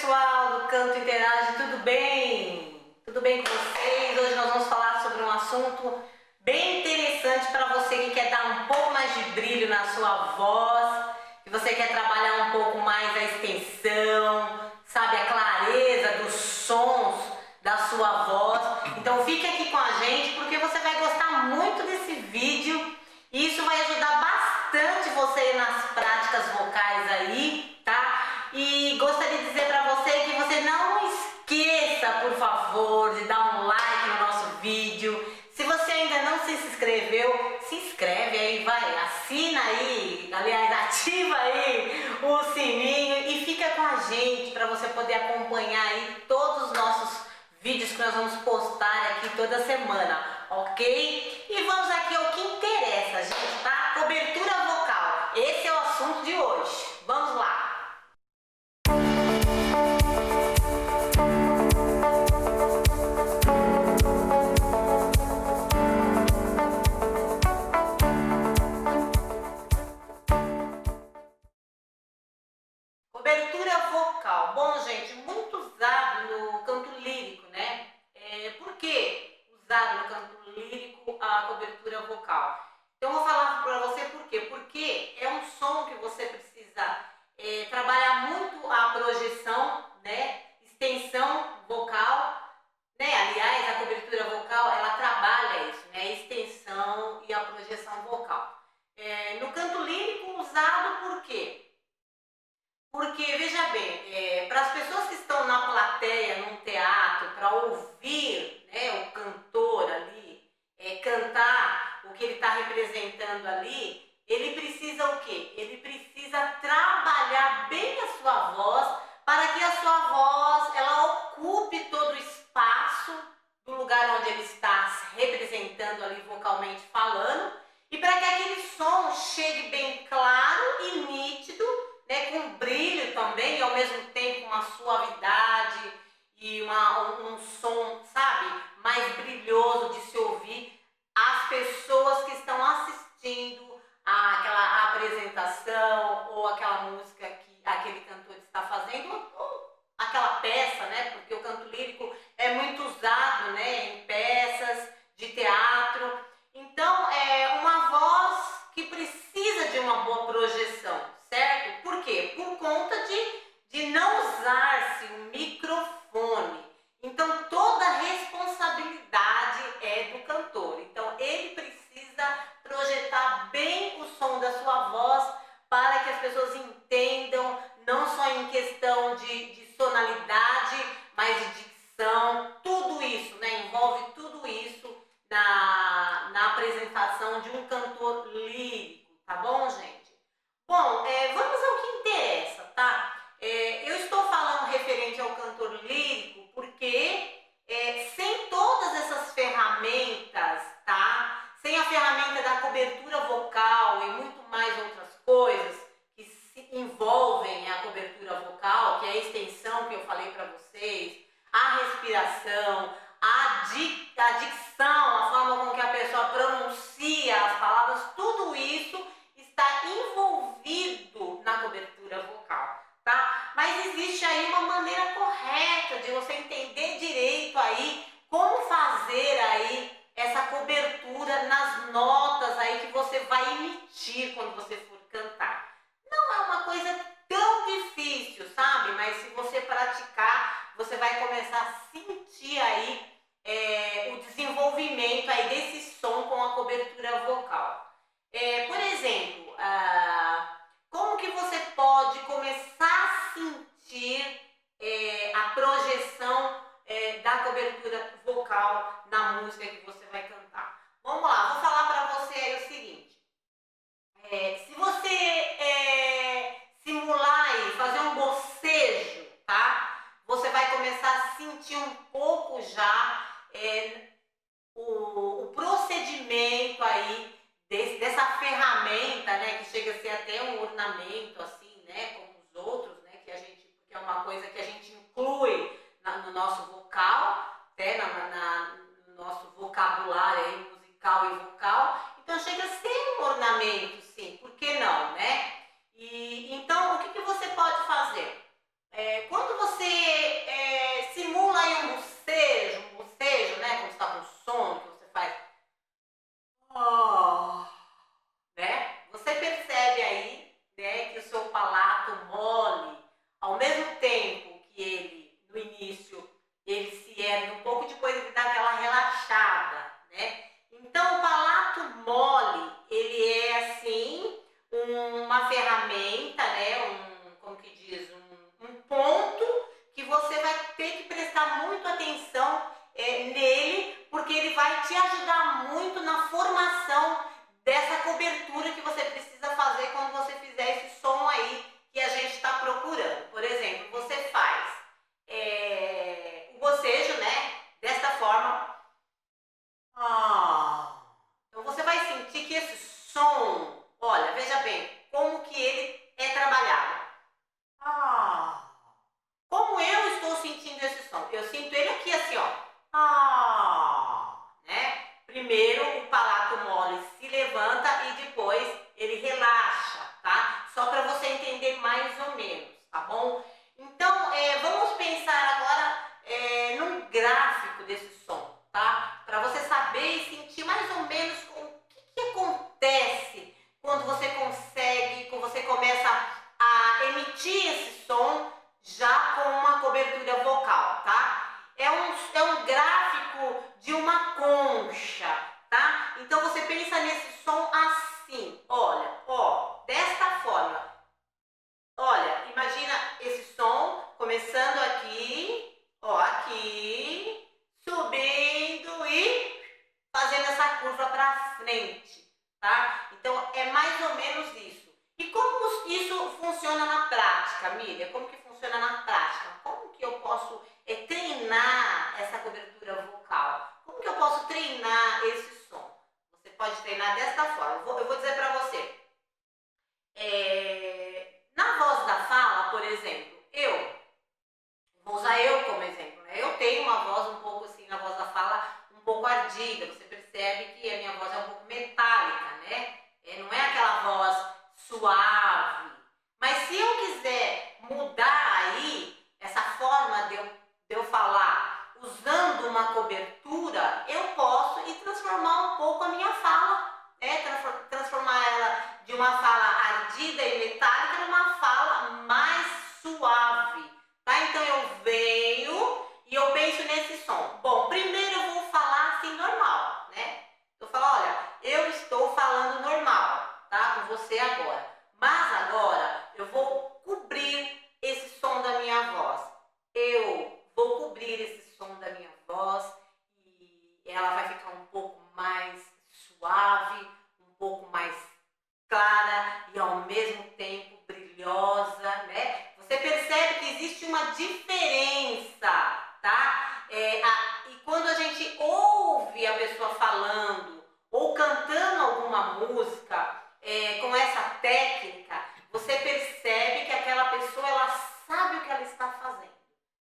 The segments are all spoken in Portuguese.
pessoal do Canto Interage, tudo bem? Tudo bem com vocês? Hoje nós vamos falar sobre um assunto bem interessante para você que quer dar um pouco mais de brilho na sua voz, que você quer trabalhar um pouco mais a extensão, sabe, a clareza dos sons da sua voz. Então fique aqui com a gente porque você vai gostar muito desse vídeo e isso vai ajudar bastante você nas práticas vocais aí, tá? E gostaria de dizer para você que você não esqueça, por favor, de dar um like no nosso vídeo. Se você ainda não se inscreveu, se inscreve aí, vai, assina aí, aliás, ativa aí o sininho e fica com a gente para você poder acompanhar aí todos os nossos vídeos que nós vamos postar aqui toda semana, ok? E vamos aqui ao que interessa, gente, tá? Cobertura vocal, esse é o assunto de hoje. Vamos lá! Cobertura vocal. Bom, gente, muito usado no canto lírico, né? Por que usado no canto lírico a cobertura vocal? Então, eu vou falar para você por quê. Porque é um som que você precisa trabalhar muito a projeção, né? Extensão vocal, né? Aliás, a cobertura vocal, ela trabalha isso, né? A extensão e a projeção vocal. No canto lírico, usado por quê? Porque, veja bem, para as pessoas que estão na plateia, num teatro, para ouvir, né, o cantor ali cantar o que ele está representando ali, ele precisa o quê? Ele precisa trabalhar bem a sua voz para que a sua voz ela ocupe todo o espaço do lugar onde ele está se representando ali vocalmente falando e para que aquele som chegue bem claro e nítido, né, com brilho também e ao mesmo tempo uma suavidade e um som, sabe, mais brilhoso de se ouvir as pessoas que estão assistindo àquela apresentação ou aquela música que aquele cantor está fazendo ou aquela peça, né, porque o canto lírico é muito usado, né, em peças de teatro. Então é uma voz que precisa de uma boa projeção. Certo? Por quê? Por conta de não usar-se o microfone. Então, toda a responsabilidade é do cantor. Então, ele precisa projetar bem o som da sua voz para que as pessoas entendam, não só em questão de sonalidade, mas de dicção. Tudo isso, né? Envolve tudo isso na apresentação de um cantor lírico. Tá bom, gente? Bom, vamos ao que interessa, tá? Eu estou falando referente ao cantor lírico porque sem todas essas ferramentas, tá? Sem a ferramenta da cobertura vocal e muito mais outras coisas que se envolvem a cobertura vocal, que é a extensão que eu falei para vocês, a respiração, a dicção, a forma com que a pessoa pronuncia as palavras, tudo isso está envolvido na cobertura vocal, tá? Mas existe aí uma maneira correta de você entender direito aí como fazer aí essa cobertura nas notas aí que você vai emitir quando você for cantar. Não é uma coisa tão difícil, sabe? Mas se você praticar, você vai começar a sentir aí o desenvolvimento aí desse som com a cobertura vocal. Por exemplo, como que você pode começar a sentir a projeção da cobertura vocal na música que você vai cantar? Vamos lá, vou falar para você aí o seguinte. Se você simular e fazer um bocejo, tá? Você vai começar a sentir um pouco já o procedimento aí dessa ferramenta, né, que chega a ser até um ornamento, assim, né, como os outros, né, porque é uma coisa que a gente inclui no nosso vocal, né, no nosso vocabulário aí, musical e vocal, então chega a ser um ornamento, sim, por que não, né? E então, o que você pode fazer? Quando você começando aqui, ó, aqui, subindo e fazendo essa curva para frente, tá? Então, é mais ou menos isso. E como isso funciona na prática, Miriam? Como que funciona na prática? Como que eu posso treinar essa cobertura vocal? Como que eu posso treinar esse som? Você pode treinar desta forma. Eu vou dizer para você. Na voz da fala, por exemplo, vou usar eu como exemplo, né? Eu tenho uma voz um pouco assim, na voz da fala, um pouco ardida. Você percebe que a minha voz é um pouco metálica, né? Não é aquela voz suave. Mas se eu quiser mudar aí essa forma de eu falar usando uma cobertura, eu posso ir transformar um pouco a minha fala, né? Transformar ela de uma fala ardida e metálica numa fala mais suave, tá? Então eu venho e eu penso nesse som. Bom, primeiro eu vou falar assim normal, né? Eu falo, olha, eu estou falando normal, tá? Com você agora. Mas agora eu vou cobrir esse som da minha voz. Eu vou cobrir esse som da minha voz e ela vai ficar um pouco mais suave, um pouco mais clara e ao mesmo tempo brilhosa, né? Você percebe que existe uma diferença, tá? E quando a gente ouve a pessoa falando ou cantando alguma música com essa técnica, você percebe que aquela pessoa, ela sabe o que ela está fazendo,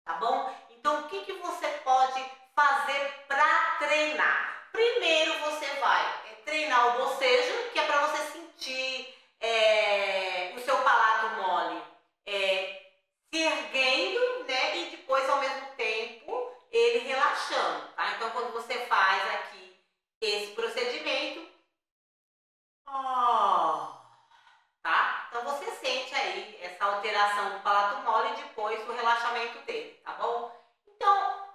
tá bom? Então, o que você pode fazer para treinar? Primeiro, você vai treinar o bocejo, que é para você sentir o seu palato mole se erguendo, né? E depois, ao mesmo tempo, ele relaxando, tá? Então, quando você faz aqui esse procedimento, tá? Então, você sente aí essa alteração do palato mole e depois o relaxamento dele, tá bom? Então,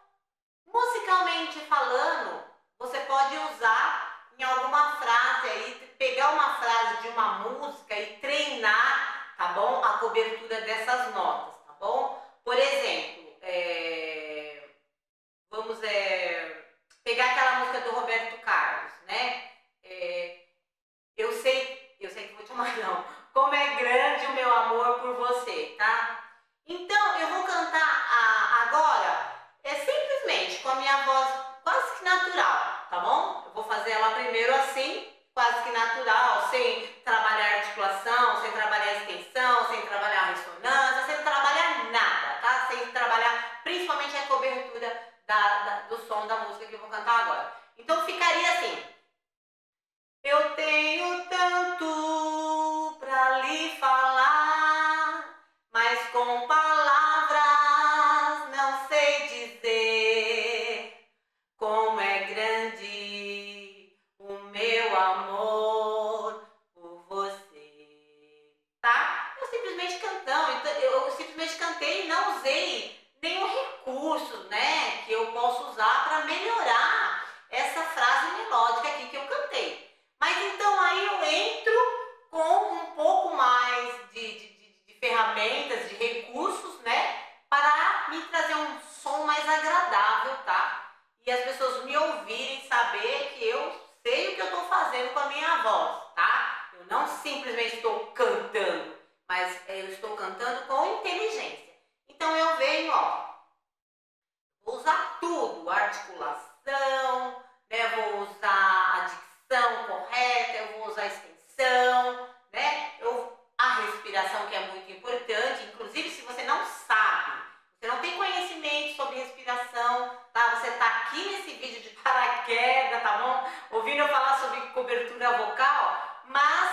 musicalmente falando, você pode usar em alguma frase aí, pegar uma frase de uma música e treinar, tá bom? A cobertura dessas notas, tá bom? Por exemplo, vamos pegar aquela música do Roberto Carlos, né? Eu sei que vou te chamar não. Como é grande o meu amor por você, tá? Então, eu vou cantar agora, simplesmente com a minha voz quase que natural, tá bom? Eu vou fazer ela primeiro assim, quase que natural, sem trabalhar articulação, sem trabalhar extensão, sem trabalhar ressonância, sem trabalhar nada, tá? Sem trabalhar principalmente a cobertura do som da música que eu vou cantar agora. Então, ficaria assim. Eu tenho tanto pra lhe falar, mas com palavras não sei dizer como é grande o meu amor por você. Tá? Eu simplesmente cantei e não usei nenhum recurso, né, que eu posso usar para melhorar essa frase melódica aqui que eu cantei. Mas então aí eu entro com um pouco mais de ferramentas, de recursos, né? Para me trazer um som mais agradável, tá? E as pessoas me ouvirem, saber que eu sei o que eu estou fazendo com a minha voz, tá? Eu não simplesmente estou cantando, mas eu estou cantando com inteligência. Então eu venho, ó, vou usar tudo, articulação, né? Vou usar a dicção correta, eu vou usar a extensão, né? A respiração, que é muito importante. Inclusive, se você não sabe, você não tem conhecimento sobre respiração, tá? Você tá aqui nesse vídeo de paraquedas, tá bom? Ouvindo eu falar sobre cobertura vocal, mas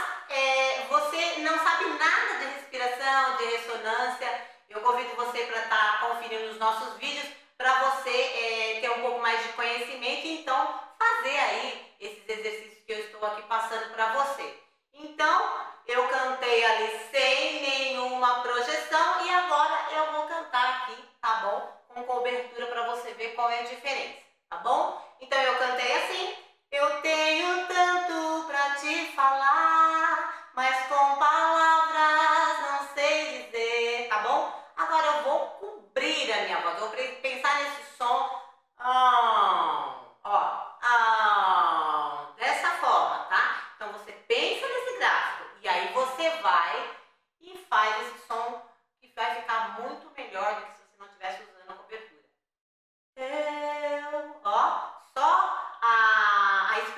você não sabe nada de respiração, de ressonância. Eu convido você para estar conferindo os nossos vídeos para você ter um pouco mais de conhecimento e então fazer aí esses exercícios que eu estou aqui passando para você. Então, eu cantei ali sem nenhuma projeção e agora eu vou cantar aqui, tá bom? Com cobertura para você ver qual é a diferença, tá bom? Então, eu cantei assim. Eu tenho tanto para te falar, mas com palavras não sei dizer, tá bom? Agora eu vou cobrir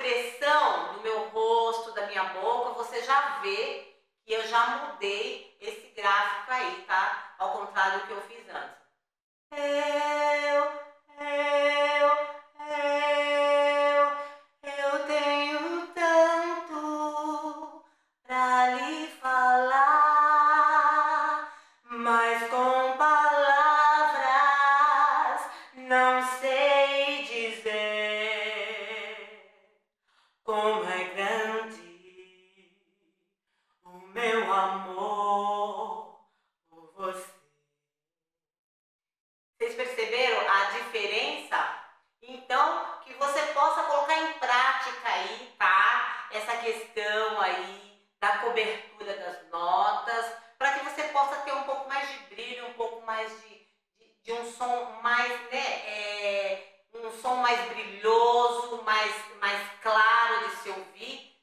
expressão do meu rosto, da minha boca, você já vê que eu já mudei esse gráfico aí, tá? Ao contrário do que eu fiz antes. Eu tenho tanto pra lhe falar, mas com palavras não sei dizer como é grande o meu amor por você. Vocês perceberam a diferença? Então, que você possa colocar em prática aí, tá? Essa questão aí da cobertura das notas, para que você possa ter um pouco mais de brilho, um pouco mais de um som mais, né? Um som mais brilhoso, mais claro de se ouvir.